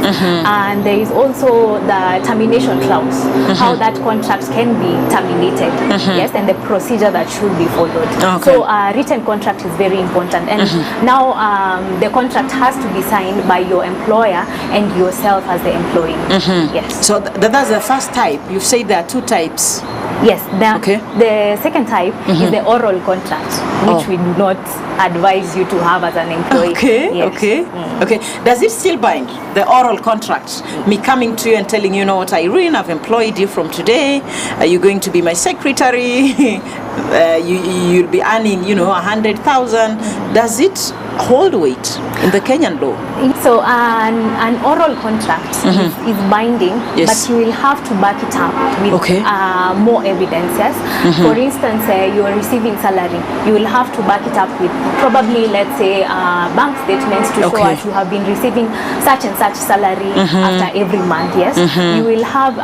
And there is also the termination clause, how that contract can be terminated, yes, and the procedure that should be followed. So written contract is very important, and now the contract has to be signed by your employer and yourself as the employee. Yes. So that's the first type. You've said there are two types. Yes. The second type is the oral contract, which we do not advise you to have as an employee. Okay. Does it still bind, the oral contract? Me coming to you and telling you, know what, Irene, I've employed you from today. You're going to be my secretary. You'll be earning, 100,000. Does it hold weight in the Kenyan law? So an oral contract is binding, but you will have to back it up with more evidence. Yes. For instance, you are receiving salary. You will have to back it up with probably, let's say, bank statements to show us you have been receiving such and such salary after every month. Yes. You will have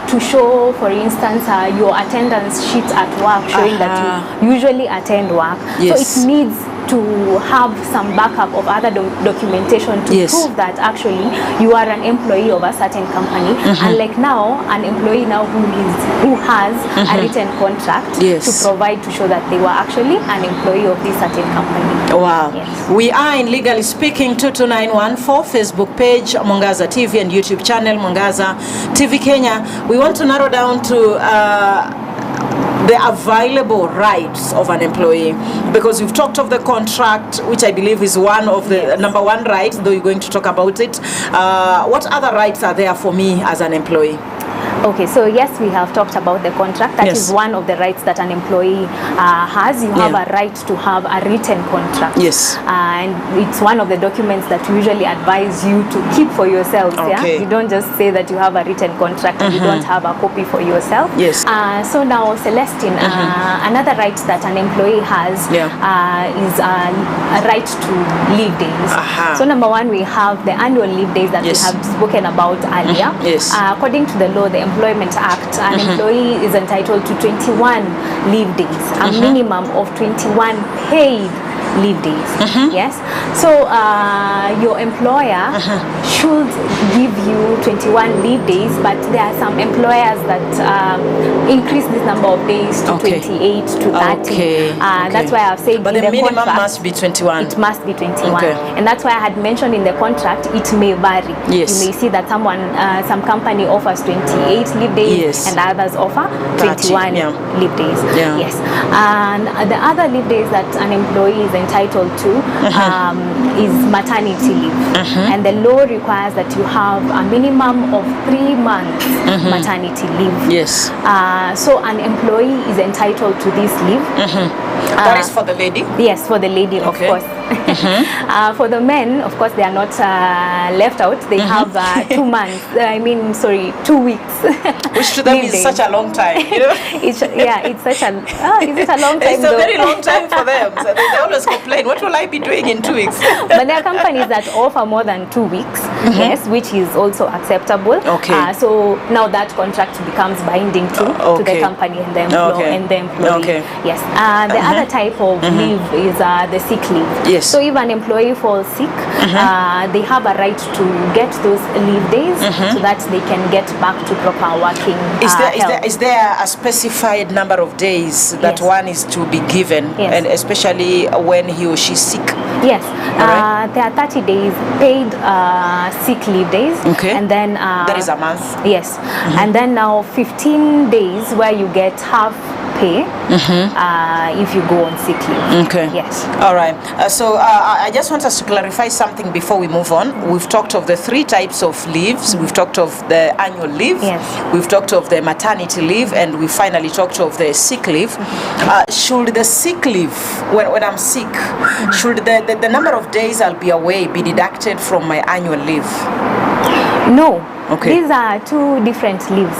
to show, for instance, your attendance sheet at work showing that you usually attend work. So it needs to have some backup of other documentation to prove that actually you are an employee of a certain company. And like now, an employee now who has a written contract to provide to show that they were actually an employee of this certain company. Wow. Yes. We are in Legally Speaking 22914 Facebook page, Mwangaza TV, and YouTube channel, Mwangaza TV Kenya. We want to narrow down to the available rights of an employee, because we've talked of the contract, which I believe is one of the number one rights, though you're going to talk about it. What other rights are there for me as an employee? Okay, so yes, we have talked about the contract. That is one of the rights that an employee has. You have a right to have a written contract. Yes. And it's one of the documents that we usually advise you to keep for yourselves. Okay. You don't just say that you have a written contract and you don't have a copy for yourself. Yes. So now, Celestine, another right that an employee has is a right to leave days. So number one, we have the annual leave days that we have spoken about earlier. Yes. According to the law, the Employment Act, an employee is entitled to 21 leave days, a minimum of 21 paid leave days. Yes. So your employer should give you 21 leave days, but there are some employers that increase this number of days to 28 to 30. That's why I've said but in the minimum contract must be 21. It must be 21. And that's why I had mentioned in the contract it may vary. Yes. You may see that some company offers 28 leave days and others offer 21 leave days. Yes. And the other leave days that an employee is entitled to is maternity leave. And the law requires that you have a minimum of 3 months maternity leave. Yes. So an employee is entitled to this leave. That is for the lady? Yes, for the lady, of course. For the men, of course, they are not left out. They have 2 months. 2 weeks. Which to them is such a long time, it's such a, is it a long time? It's a very long time for them. So they always complain, what will I be doing in 2 weeks? But there are companies that offer more than 2 weeks, yes, which is also acceptable. So now that contract becomes binding to the company and the employee. Yes. The other type of leave is the sick leave. Yes. So if an employee falls sick, they have a right to get those leave days so that they can get back to proper working. Is there a specified number of days that one is to be given, and especially when he or she's sick? Yes. There are 30 days paid sick leave days, and then that is a month. Yes. And then now 15 days where you get half pay if you go on sick leave. Yes. All right. So I just want us to clarify something before we move on. We've talked of the 3 types of leaves. We've talked of the annual leave. Yes. We've talked of the maternity leave, and we finally talked of the sick leave. Should the sick leave, when I'm sick, should the number of days I'll be away be deducted from my annual leave? No. These are 2 different leaves.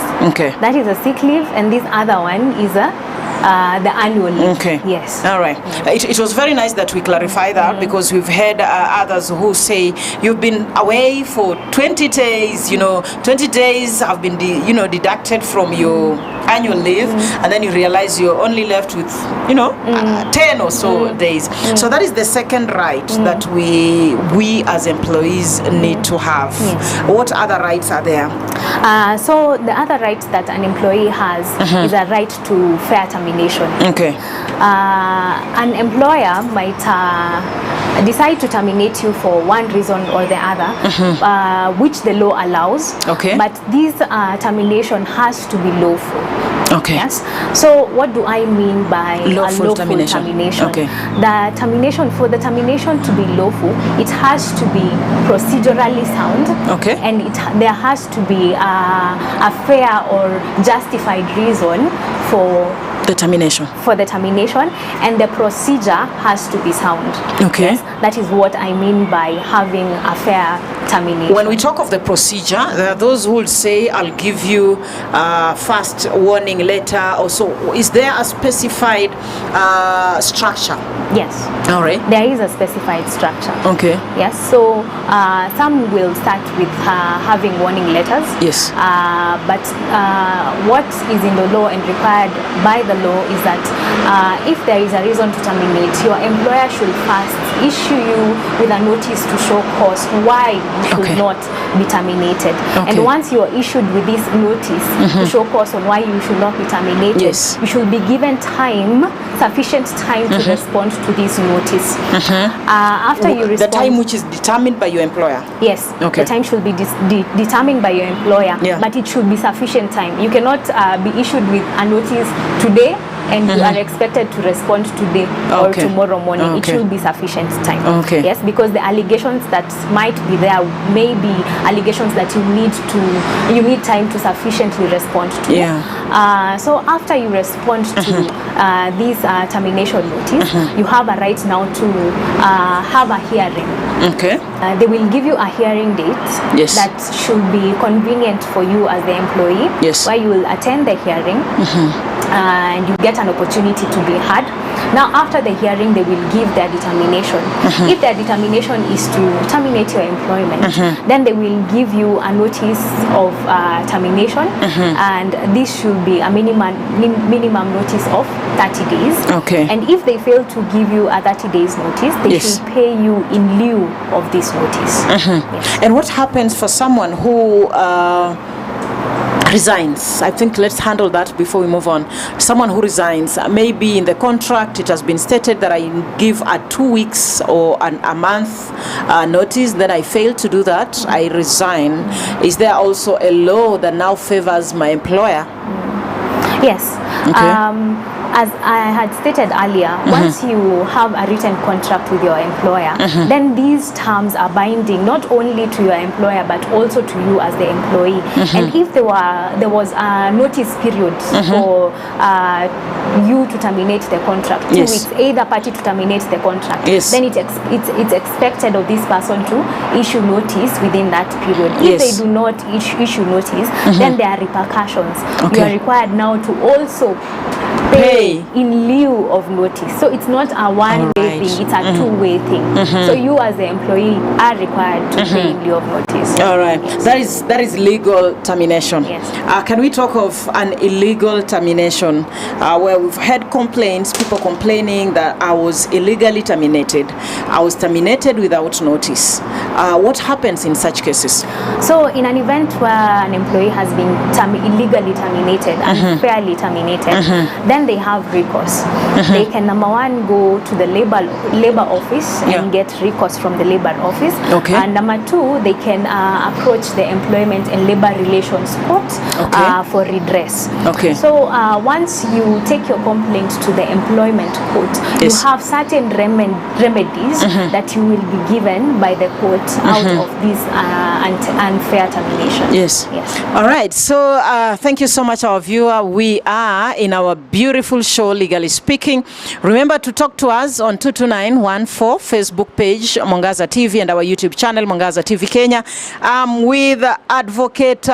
That is a sick leave, and this other one is the annual leave. Yes. All right. It was very nice that we clarify that, because we've heard others who say you've been away for 20 days. 20 days have been deducted from your annual leave, and then you realize you're only left with 10 or so days. So that is the second right that we as employees need to have. Yes. What other rights are there? So the other right that an employee has is a right to fair termination. Okay. An employer might decide to terminate you for one reason or the other, which the law allows. Okay. But this termination has to be lawful. Okay. Yes. So what do I mean by lawful termination? Okay. The termination, for the termination to be lawful, it has to be procedurally sound. Okay. And there has to be a fair or justified reason for the termination. And the procedure has to be sound. Okay. Yes, that is what I mean by having a fair termination. When we talk of the procedure, there are those who will say, I'll give you a first warning letter or so. Is there a specified structure? Yes. All right. There is a specified structure. Okay. Yes. So some will start with having warning letters. Yes. But what is in the law and required by the law is that if there is a reason to terminate, your employer should first issue you with a notice to show cause why you should not be terminated. And once you are issued with this notice to show cause on why you should not be terminated, you should be given sufficient time to respond to this notice. After you respond, the time which is determined by your employer. Yes. The time should be determined by your employer, but it should be sufficient time. You cannot be issued with a notice today and you are expected to respond today or tomorrow morning. It should be sufficient time. Yes, because the allegations that might be there may be allegations that you need time to sufficiently respond to. So after you respond to this termination notice, you have a right now to have a hearing. They will give you a hearing date that should be convenient for you as the employee, where you will attend the hearing and you get an opportunity to be heard. Now after the hearing, they will give their determination. If their determination is to terminate your employment, then they will give you a notice of termination, and this should be a minimum notice of 30 days. And if they fail to give you a 30 days notice, they should pay you in lieu of this notice. And what happens for someone who resigns? I think let's handle that before we move on. Someone who resigns, maybe in the contract it has been stated that I give a 2 weeks or a month notice, then I fail to do that, I resign. Is there also a law that now favors my employer? Yes. As I had stated earlier, once you have a written contract with your employer, then these terms are binding not only to your employer but also to you as the employee. And if there was a notice period for you to terminate the contract, 2 weeks, either party to terminate the contract, then it's expected of this person to issue notice within that period. If they do not issue notice, then there are repercussions. You are required now to also pay in lieu of notice. So it's not a one-way thing, it's a two-way thing. So you as the employee are required to pay in lieu of notice. All right. That is legal termination. Can we talk of an illegal termination where we've had complaints, people complaining that I was illegally terminated. I was terminated without notice. What happens in such cases? So in an event where an employee has been illegally terminated, unfairly terminated, then they have recourse. They can, number one, go to the labor office and get recourse from the labor office. And number two, they can approach the Employment and Labor Relations Court for redress. So once you take your complaint to the employment court, you have certain remedies that you will be given by the court out of this unfair termination. All right. So thank you so much, our viewer. We are in our beautiful show, Legally Speaking. Remember to talk to us on 22914 Facebook page, Mwangaza TV, and our YouTube channel, Mwangaza TV Kenya. With advocate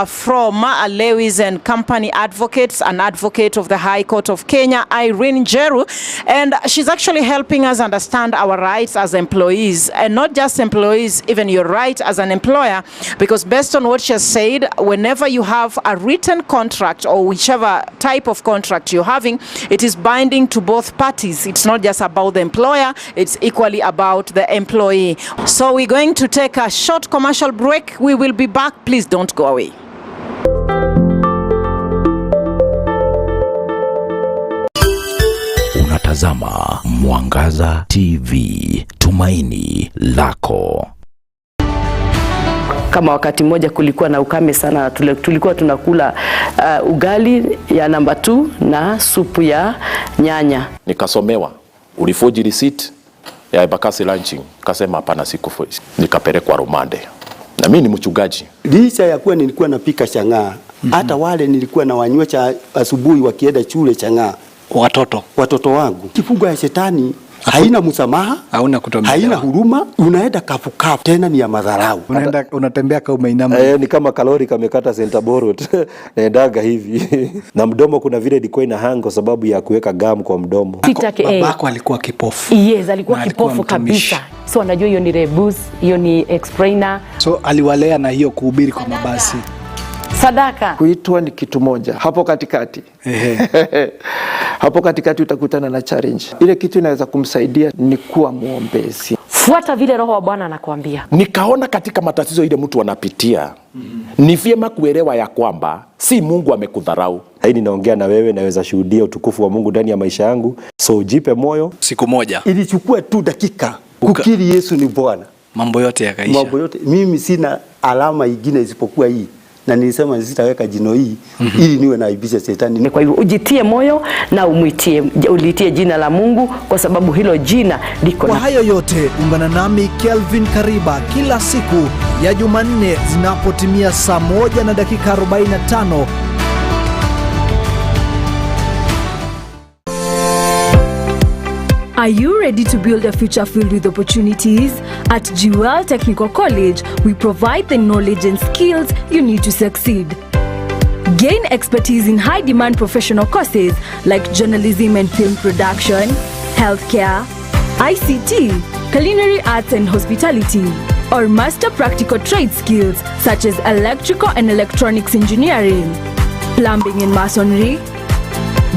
from Lewis and Company Advocates, an advocate of the High Court of Kenya, Irene Jeru, and she's actually helping us understand our rights as employees, and not just employees, even your right as an employer, because based on what she has said, whenever you have a written contract or whichever type of contract you're having, it is binding to both parties. It's not just about the employer, it's equally about the employee. So we're going to take a short commercial break. We will be back. Please don't go away. Unatazama Mwangaza TV, tumaini lako. Kama wakati mmoja kulikuwa na ukame sana, tulikuwa tunakula ugali ya namba 2 na supu ya nyanya. Nikasomewa ulifoji receipt ya Bakasi lunching, kasema hapana, sikufoji, nikapelekwa rumande. Na mimi ni mchungaji. Licha ya kuwa nilikuwa napika chang'aa, hata wale nilikuwa na wanywesha asubuhi wakienda shule chang'aa. Watoto wangu. Kifungo ya shetani haina msamaha, haina huruma, unaenda kafu tena ni ya madharau. Unatembea kama umeinama. Ni kama kalori kamekata center borot. Naendaga hivi. Na mdomo kuna vile ilikuwa ina hang sababu ya kuweka gum kwa mdomo. Babako alikuwa kipofu. Yes, alikuwa kipofu kabisa. So anajua hiyo ni rebus, hiyo ni explainer. So aliwalea na hiyo kuhubiri kwa mabasi. Sadaka. Kuitwa ni kitu moja. Hapo katikati. Hapo katikati utakutana na challenge. Ile kitu inaweza kumsaidia ni kuwa muombezi. Fuata vile Roho wa Bwana anakuambia. Nikaona katika matatizo ile mtu anapitia, ni vyema kuelewa ya kwamba si Mungu amekudharau. Haini naongea na wewe, naweza shuhudia utukufu wa Mungu ndani ya maisha yangu. So jipe moyo. Siku moja ilichukua tu dakika kukiri Yesu ni Bwana. Mambo yote yakaisha. Mambo yote. Mimi sina alama nyingine isipokuwa hii. Na nilisema sitaweka jino hii ili niwe na ibisha shetani. Kwa hivyo ujitie moyo na ulitie jina la Mungu, kwa sababu hilo jina liko na. Kwa hayo yote ungana nami Kelvin Kariba kila siku ya Jumanne zinapotimia saa 1:45. Are you ready to build a future filled with opportunities? At GWEL Technical College, we provide the knowledge and skills you need to succeed. Gain expertise in high-demand professional courses like journalism and film production, healthcare, ICT, culinary arts and hospitality, or master practical trade skills such as electrical and electronics engineering, plumbing and masonry,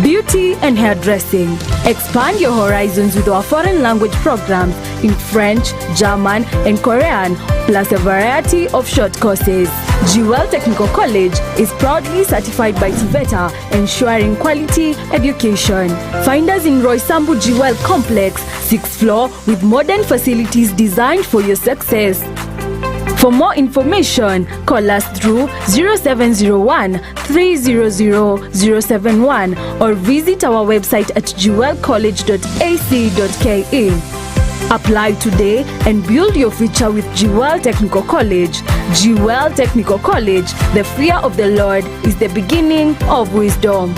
beauty and hairdressing. Expand your horizons with our foreign language programs in French, German, and Korean, plus a variety of short courses. GWEL Technical College is proudly certified by TVETA, ensuring quality education. Find us in Roysambu GWEL Complex, 6th floor, with modern facilities designed for your success. For more information, call us through 0701 300 071 or visit our website at jewelcollege.ac.ke. Apply today and build your future with GWEL Technical College. GWEL Technical College, the fear of the Lord is the beginning of wisdom.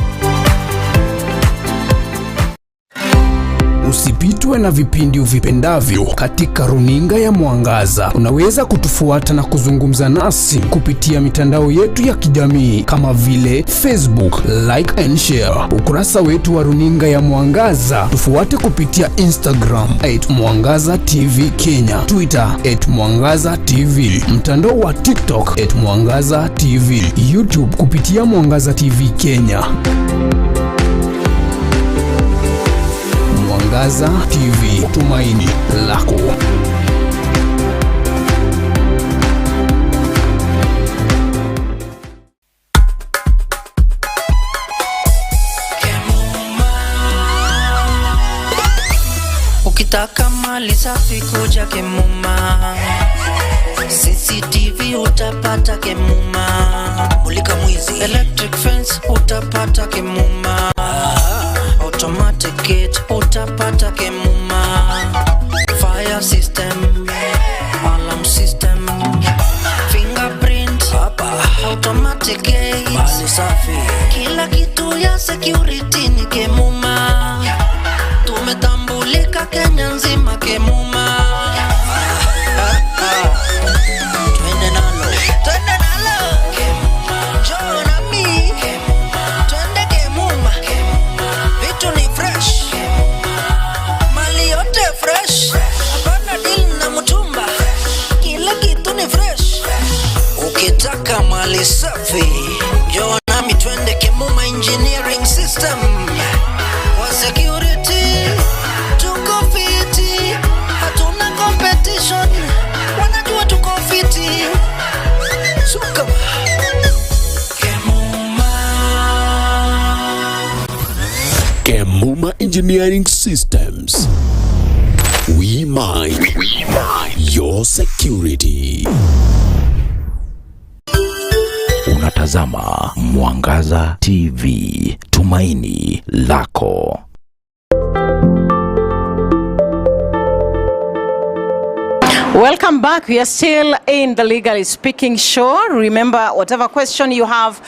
Usipitwe na vipindi uvipendavyo katika runinga ya Mwangaza. Unaweza kutufuata na kuzungumza nasi kupitia mitandao yetu ya kijamii kama vile Facebook, like and share. Ukurasa wetu wa runinga ya Mwangaza tufuate kupitia Instagram @Mwangaza TV Kenya, Twitter @Mwangaza TV, mtandao wa TikTok @Mwangaza TV, YouTube kupitia Mwangaza TV Kenya. Mwangaza TV, tumaini lako. Ukitaka mali safi kuja Kemuma, CCTV utapata Kemuma, mulika mwizi, electric fence utapata Kemuma, automatic gate utapata Kemuma, fire system, alarm system, fingerprint, automatic gate, mali safi, kila kitu ya security ni Kemuma. mali safi. Njoo nami twende Kemuma Engineering System. Kwa security tuko fiti, hatuna competition, wanajua tuko fiti. Suka Kemuma Engineering Systems. We mind your security. Unatazama Mwangaza TV, tumaini lako. Welcome back. We are still in the Legally Speaking show. Remember, whatever question you have,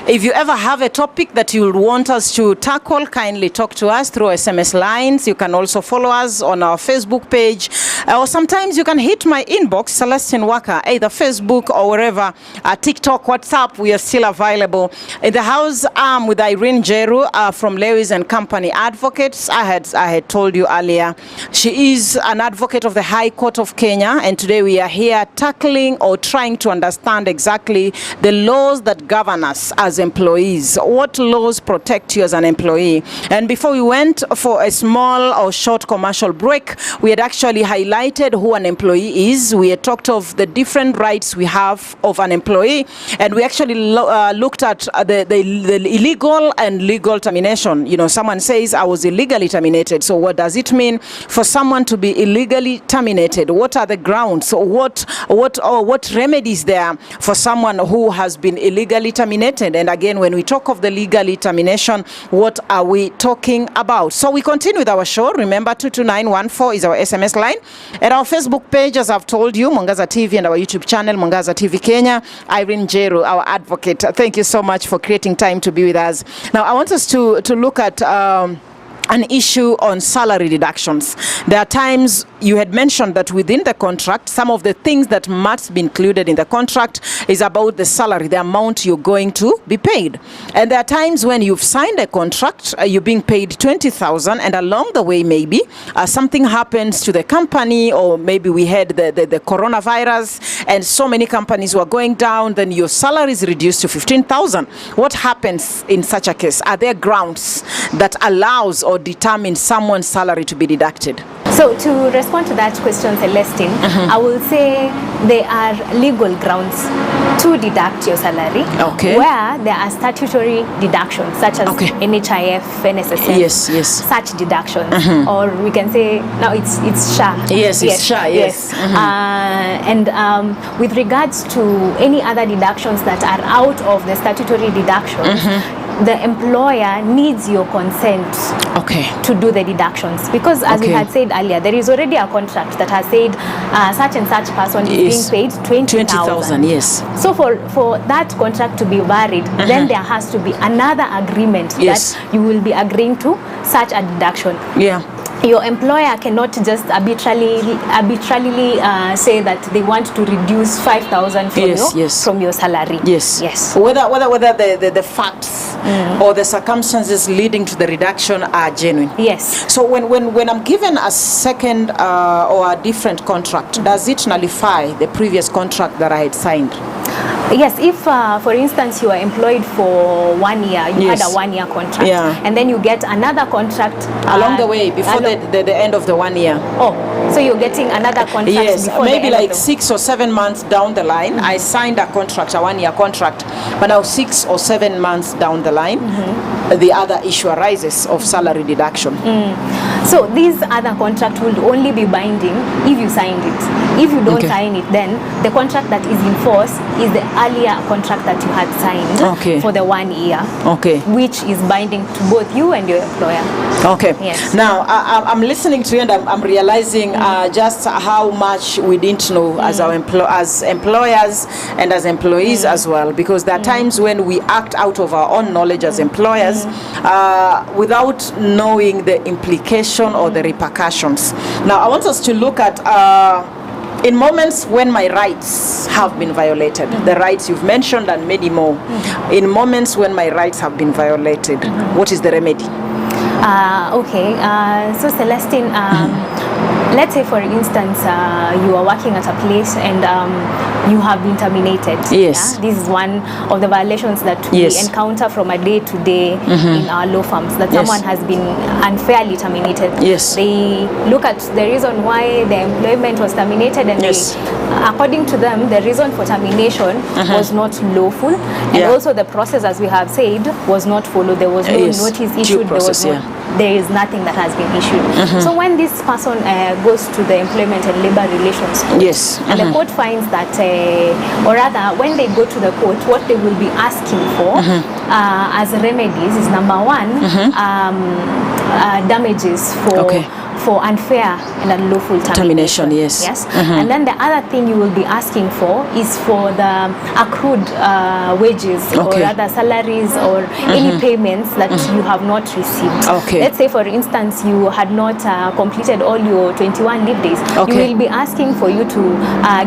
if you ever have a topic that you want us to tackle, kindly talk to us through SMS lines. You can also follow us on our Facebook page. Or sometimes you can hit my inbox, Celestine WAKA, either Facebook or wherever, TikTok, WhatsApp. We are still available. In the house, with Irene Jeru from Lewis and Company Advocates. I had told you earlier, she is an advocate of the High Court of Kenya. And today we are here tackling or trying to understand exactly the laws that govern us as employees. What laws protect you as an employee? And before we went for a small or short commercial break, we had actually highlighted who an employee is. We had talked of the different rights we have of an employee. And we actually looked at the illegal and legal termination. You know, someone says, I was illegally terminated. So what does it mean for someone to be illegally terminated? What are the grounds? So what remedies there for someone who has been illegally terminated? And again, when we talk of the legally termination, what are we talking about? So we continue with our show. Remember, 22914 is our SMS line. At our Facebook page, as I've told you, Mwangaza TV, and our YouTube channel, Mwangaza TV Kenya, Irene Jeru, our advocate. Thank you so much for creating time to be with us. Now, I want us to look at an issue on salary deductions. There are times you had mentioned that within the contract, some of the things that must be included in the contract is about the salary, the amount you're going to be paid. And there are times when you've signed a contract, you're being paid 20,000, and along the way maybe something happens to the company, or maybe we had the coronavirus and so many companies were going down, then your salary is reduced to 15,000. What happens in such a case? Are there grounds that allows or determine someone's salary to be deducted? So to respond to that question, Celestine, I will say there are legal grounds to deduct your salary, where there are statutory deductions such as NHIF, NSSF, yes, such deductions, or we can say now it's SHA. Yes, it's SHA. Yes. And with regards to any other deductions that are out of the statutory deductions, the employer needs your consent to do the deductions, because as we had said earlier, there is already a contract that has said such and such person is being paid 20,000. Yes. So for that contract to be valid, then there has to be another agreement that you will be agreeing to such a deduction. Yeah. Your employer cannot just arbitrarily say that they want to reduce 5,000 from your salary. Yes. Whether the facts or the circumstances leading to the reduction are genuine. Yes. So when I'm given a second or a different contract, does it nullify the previous contract that I had signed? Yes, if for instance you are employed for 1 year, you had a 1 year contract, and then you get another contract along the way before the end of the 1 year. Oh, so you're getting another contract? Yes, before maybe the end like 6 or 7 months down the line, I signed a contract, a 1 year contract, but now 6 or 7 months down the line, the other issue arises of salary deduction. So this other contract will only be binding if you signed it. If you don't sign it, then the contract that is in force is the earlier contract that you had signed for the 1 year, which is binding to both you and your employer. Yes. Now I'm listening to you, and I'm realizing just how much we didn't know as our as employers and as employees as well, because there are times when we act out of our own knowledge as employers without knowing the implication or the repercussions. Now I want us to look at in moments when my rights have been violated, the rights you've mentioned and many more, in moments when my rights have been violated, what is the remedy? So Celestine, let's say for instance you are working at a place and you have been terminated. Yes. Yeah? This is one of the violations that we encounter from a day to day in our law firms, that someone has been unfairly terminated. Yes. They look at the reason why the employment was terminated, and they, according to them, the reason for termination was not lawful, and also the process, as we have said, was not followed. There was no notice issued. Process, there is nothing that has been issued. So when this person goes to the Employment and Labor Relations Court, and the court finds that, or rather, when they go to the court, what they will be asking for as remedies is, number one, damages for unfair and unlawful termination. Yes. And then the other thing you will be asking for is for the accrued wages, or rather salaries, or any payments that you have not received. Let's say, for instance, you had not completed all your 21 leave days. You will be asking for you to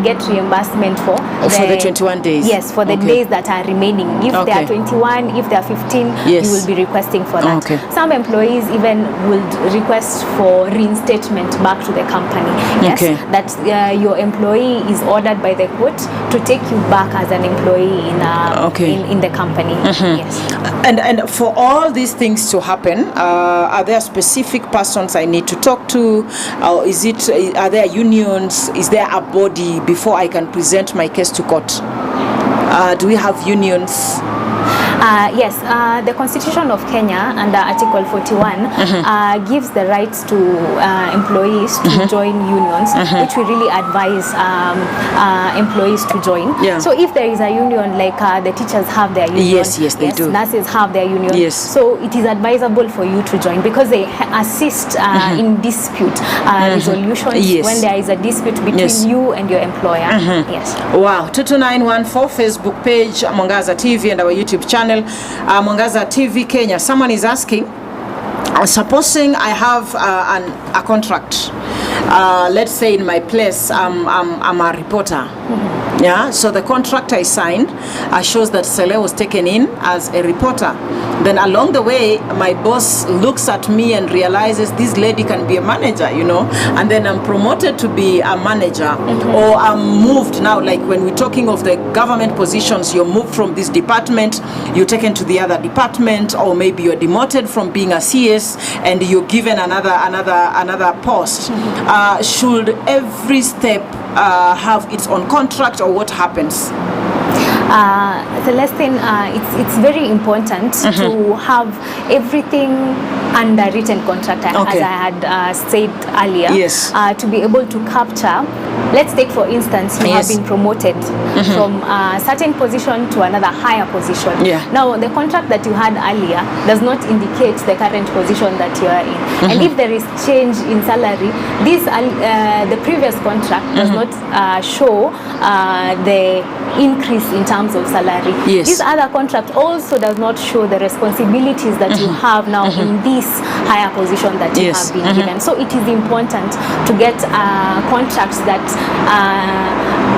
get reimbursement for the 21 days. Yes, for the days that are remaining. If they are 21, if they are 15, you will be requesting for that. Some employees even would request for reinstatement back to the company. Yes, that your employee is ordered by the court to take you back as an employee in the company. Yes. And for all these things to happen, are there specific persons I need to talk to? Or are there unions? Is there a body before I can present my case to court? Do we have unions? Yes, the Constitution of Kenya under Article 41 gives the rights to employees to join unions, which we really advise employees to join. So if there is a union, like the teachers have their union, they do. Nurses have their union, so it is advisable for you to join, because they assist in dispute resolutions when there is a dispute between you and your employer. Yes. Wow. 22914 Facebook page, Mwangaza TV, and our YouTube channel, Mwangaza TV Kenya. Someone is asking, supposing I have a contract, let's say in my place I'm a reporter. Yeah, so the contract I signed shows that Sele was taken in as a reporter. Then along the way, my boss looks at me and realizes this lady can be a manager, you know, and then I'm promoted to be a manager, or I'm moved now. Like when we're talking of the government positions, you're moved from this department, you're taken to the other department, or maybe you're demoted from being a CS and you're given another post. Should every step have its own contract, or what happens? Celestine, it's very important to have everything under written contract, as I had said earlier, to be able to capture. Let's take, for instance, you have been promoted from a certain position to another higher position. Now, the contract that you had earlier does not indicate the current position that you are in. And if there is change in salary, this the previous contract does not show the increase in terms of salary. This other contract also does not show the responsibilities that you have now in this higher position that you have been given. So it is important to get contracts that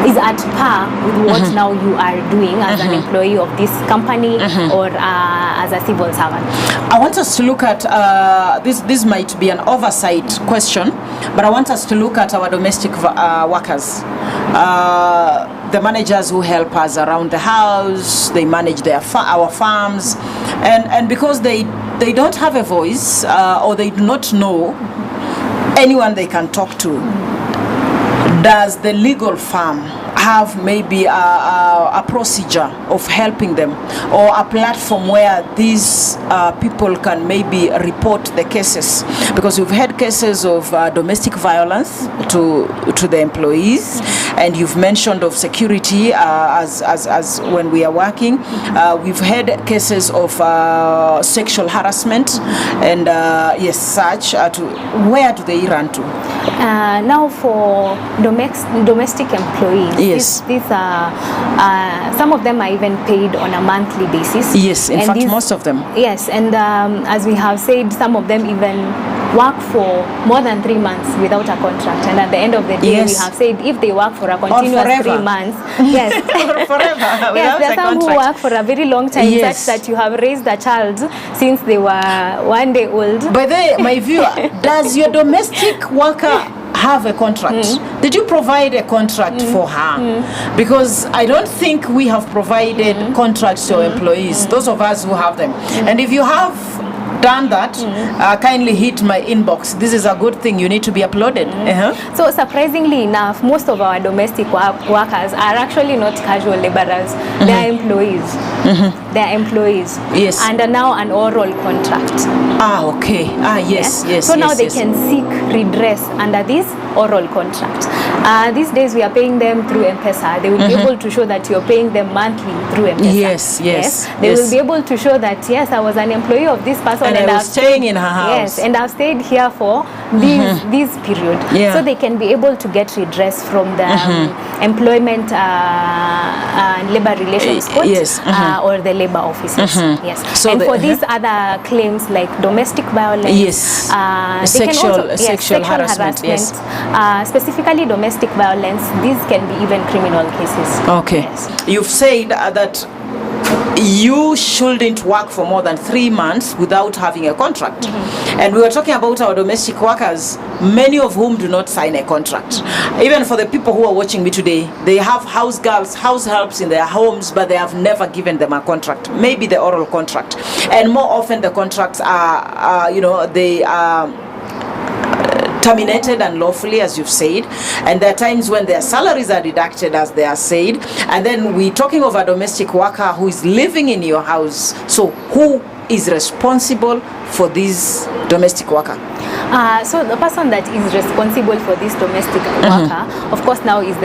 is at par with what now you are doing as an employee of this company or as a civil servant. I want us to look at this might be an oversight question, but I want us to look at our domestic workers. The managers who help us around the house, they manage our farms, and because they don't have a voice, or they do not know anyone they can talk to, does the legal firm have maybe a procedure of helping them, or a platform where these people can maybe report the cases? Because we've had cases of domestic violence to the employees, and you've mentioned of security as when we are working. We've had cases of sexual harassment, and such. Where do they run to? Now for domestic employees, these are some of them are even paid on a monthly basis. Yes, in fact, most of them. Yes, and as we have said, some of them even work for more than 3 months without a contract, and at the end of the day, we have said if they work for a continuous 3 months, forever. There are some who work for a very long time, such that you have raised a child since they were 1 day old. By the way, my viewer, does your domestic worker have a contract. Did you provide a contract for her? Because I don't think we have provided contracts to our employees, those of us who have them. And if you have done that, kindly hit my inbox. This is a good thing. You need to be uploaded. So surprisingly enough, most of our domestic workers are actually not casual laborers. They are employees. They are employees. Yes. Under now an oral contract. Okay. Yes. So now they can seek redress under this oral contract. These days we are paying them through M-Pesa. They will be able to show that you're paying them monthly through M-Pesa. Yes. They will be able to show that, yes, I was an employee of this person and I was staying in her house. Yes, and I've stayed here for this period. So they can be able to get redress from the employment and labor relations court or the labor offices. Yes. So and for these other claims like domestic violence, sexual harassment, specifically domestic violence, these can be even criminal cases. Okay. Yes. You've said that you shouldn't work for more than 3 months without having a contract. And we were talking about our domestic workers, many of whom do not sign a contract. Even for the people who are watching me today, they have house girls, house helps in their homes, but they have never given them a contract, maybe the oral contract. And more often the contracts are, they are terminated unlawfully, as you've said, and there are times when their salaries are deducted, as they are said, and then we're talking of a domestic worker who is living in your house. So who is responsible for this domestic worker? So the person that is responsible for this domestic worker, of course, now is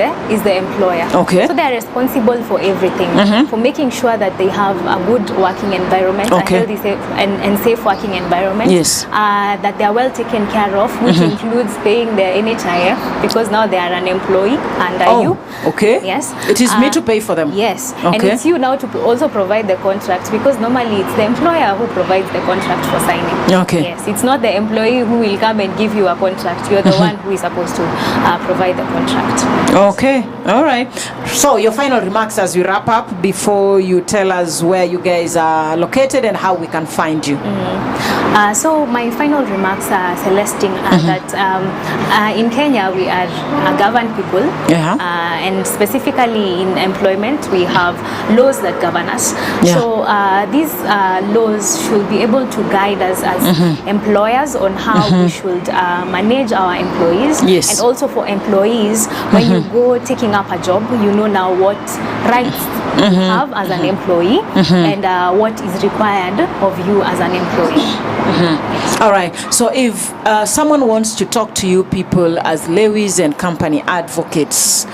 the employer. Okay. So they are responsible for everything, for making sure that they have a good working environment, a healthy and safe working environment. Yes. That they are well taken care of, which includes paying their NHIF, because now they are an employee under you. Okay. Yes. It is me to pay for them. Yes. Okay. And it's you now to also provide the contract, because normally it's the employer who provides the contract for signing. Okay. Yes. It's not the employee who will come and give you a contract. You're the one who is supposed to provide the contract. Okay. All right. So your final remarks as we wrap up before you tell us where you guys are located and how we can find you. So my final remarks are, Celestine, that in Kenya we are a governed people, and specifically in employment we have laws that govern us. So these laws should be able to guide us as employers on how we should manage our employees. Yes. And also for employees, when you go taking up a job, you know now what rights you have as an employee and what is required of you as an employee. All right. So if someone wants to talk to you people as Lewis and Company advocates,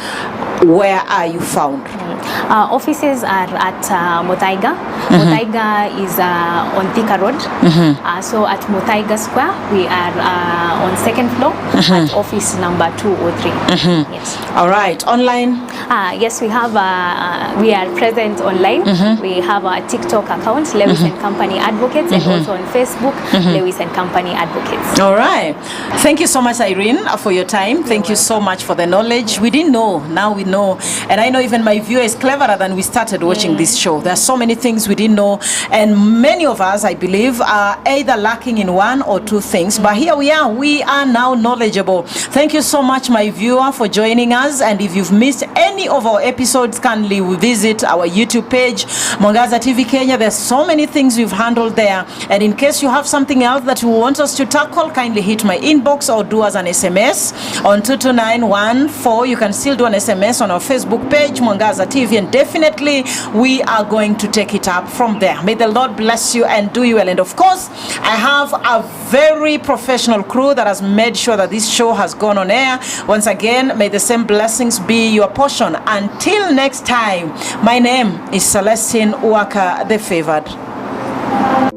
where are you found? Offices are at Muthaiga. Muthaiga is on Thika Road. So at Muthaiga Square, we are on second floor at office number 203. Yes. All right. Online? Yes, we have. We are present online. We have a TikTok account, Lewis and Company Advocates, and also on Facebook, Lewis and Company Advocates. All right. Thank you so much, Irene, for your time. Thank you so much for the knowledge. We didn't know. Now we know. And I know even my viewer is cleverer than we started watching this show. There are so many things we didn't know. And many of us, I believe, are either lacking in one or two things. But here we are. We are now knowledgeable. Thank you so much, my viewer, for joining us. And if you've missed any of our episodes, kindly visit our YouTube page, Mwangaza TV Kenya. There's so many things we've handled there. And in case you have something else that you want us to tackle, kindly hit my inbox or do us an SMS on 22914. You can still do an SMS on our Facebook page, Mwangaza TV, and definitely we are going to take it up from there. May the Lord bless you and do you well. And of course, I have a very professional crew that has made sure that this show has gone on air. Once again, may the same blessings be your portion. Until next time, my name is Celestine WAKA the Favored.